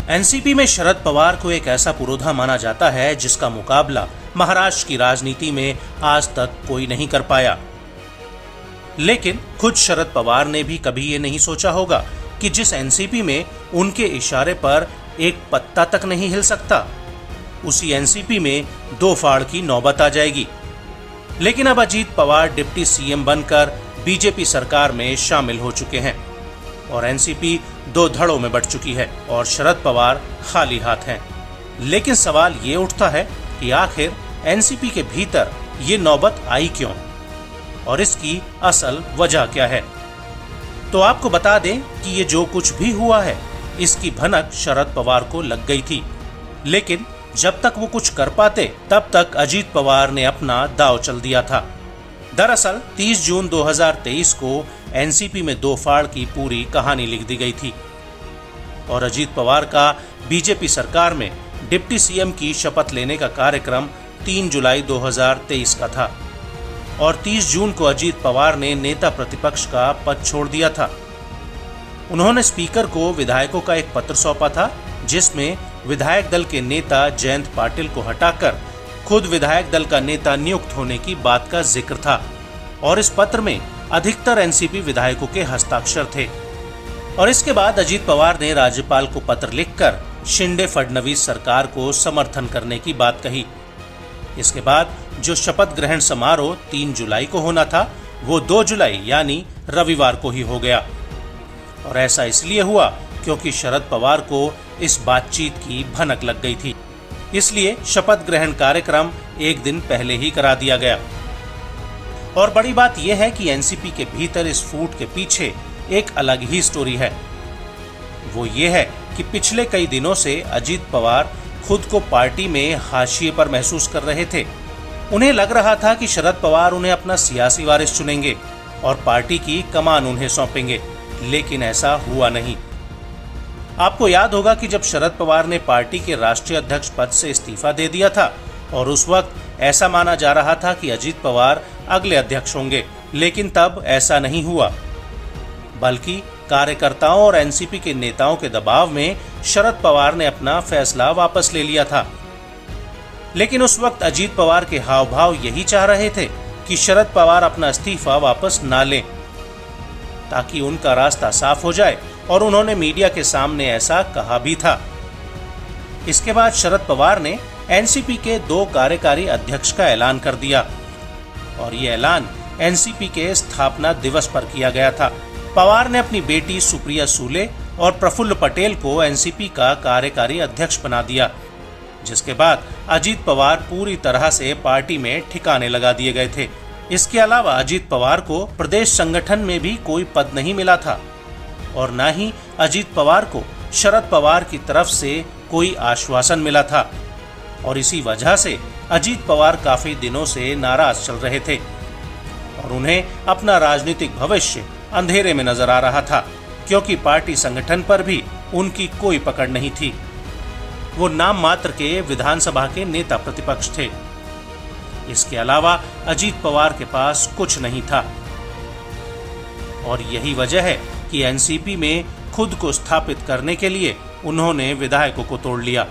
NCP में शरद पवार को एक ऐसा पुरोधा माना जाता है जिसका मुकाबला महाराष्ट्र की राजनीति में आज तक कोई नहीं कर पाया। लेकिन खुद शरद पवार ने भी कभी ये नहीं सोचा होगा कि जिस एनसीपी में उनके इशारे पर एक पत्ता तक नहीं हिल सकता, उसी एनसीपी में दो फाड़ की नौबत आ जाएगी। लेकिन अब अजीत पवार डिप्टी सीएम बनकर बीजेपी सरकार में शामिल हो चुके हैं और एनसीपी दो धड़ों में बंट चुकी है और शरद पवार खाली हाथ हैं। लेकिन सवाल ये उठता है कि आखिर एनसीपी के भीतर ये नौबत आई क्यों और इसकी असल वजह क्या है। तो आपको बता दें कि ये जो कुछ भी हुआ है इसकी भनक शरद पवार को लग गई थी, लेकिन जब तक वो कुछ कर पाते तब तक अजीत पवार ने अपना दांव चल दिया था। दरअसल 30 जून 2023 को एनसीपी में दो फाड़ की पूरी कहानी लिख दी गई थी और अजीत पवार का बीजेपी सरकार में डिप्टी सीएम की शपथ लेने का कार्यक्रम 3 जुलाई 2023 का था और 30 जून को अजीत पवार ने नेता प्रतिपक्ष का पद छोड़ दिया था। उन्होंने स्पीकर को विधायकों का एक पत्र सौंपा था जिसमें विधायक दल के नेता जयंत पाटिल को हटाकर खुद विधायक दल का नेता नियुक्त होने की बात का जिक्र था और इस पत्र में अधिकतर एनसीपी विधायकों के हस्ताक्षर थे। और इसके बाद अजीत पवार ने राज्यपाल को पत्र लिखकर शिंदे फडणवीस सरकार को समर्थन करने की बात कही। इसके बाद जो शपथ ग्रहण समारोह 3 जुलाई को होना था वो 2 जुलाई यानी रविवार को ही हो गया और ऐसा इसलिए हुआ क्योंकि शरद पवार को इस बातचीत की भनक लग गई थी, इसलिए शपथ ग्रहण कार्यक्रम एक दिन पहले ही करा दिया गया। और बड़ी बात यह है कि एनसीपी के भीतर इस फूट के पीछे एक अलग ही स्टोरी है। वो ये है कि पिछले कई दिनों से अजीत पवार खुद को पार्टी में हाशिए पर महसूस कर रहे थे। उन्हें लग रहा था कि शरद पवार उन्हें अपना सियासी वारिस चुनेंगे और पार्टी की कमान उन्हें सौंपेंगे, लेकिन ऐसा हुआ नहीं। आपको याद होगा कि जब शरद पवार ने पार्टी के राष्ट्रीय अध्यक्ष पद से इस्तीफा दे दिया था और उस वक्त ऐसा माना जा रहा था कि अजीत पवार अगले अध्यक्ष होंगे, लेकिन तब ऐसा नहीं हुआ, बल्कि कार्यकर्ताओं और एनसीपी के नेताओं के दबाव में शरद पवार ने अपना फैसला वापस ले लिया था। लेकिन उस वक्त अजीत पवार के हाव भाव यही चाह रहे थे कि शरद पवार अपना इस्तीफा वापस ना लें ताकि उनका रास्ता साफ हो जाए और उन्होंने मीडिया के सामने ऐसा कहा भी था। इसके बाद शरद पवार ने एनसीपी के 2 कार्यकारी अध्यक्ष का ऐलान कर दिया और ये ऐलान एनसीपी के स्थापना दिवस पर किया गया था। पवार ने अपनी बेटी सुप्रिया सूले और प्रफुल्ल पटेल को एनसीपी का कार्यकारी अध्यक्ष बना दिया, जिसके बाद अजीत पवार पूरी तरह से पार्टी में ठिकाने लगा दिए गए थे। इसके अलावा अजीत पवार को प्रदेश संगठन में भी कोई पद नहीं मिला था और न ही अजीत पवार को शरद पवार की तरफ से कोई आश्वासन मिला था और इसी वजह से अजीत पवार काफी दिनों से नाराज चल रहे थे और उन्हें अपना राजनीतिक भविष्य अंधेरे में नजर आ रहा था क्योंकि पार्टी संगठन पर भी उनकी कोई पकड़ नहीं थी। वो नाम मात्र के विधानसभा के नेता प्रतिपक्ष थे। इसके अलावा अजीत पवार के पास कुछ नहीं था और यही वजह है कि एनसीपी में खुद को स्थापित करने के लिए उन्होंने विधायकों को तोड़ लिया।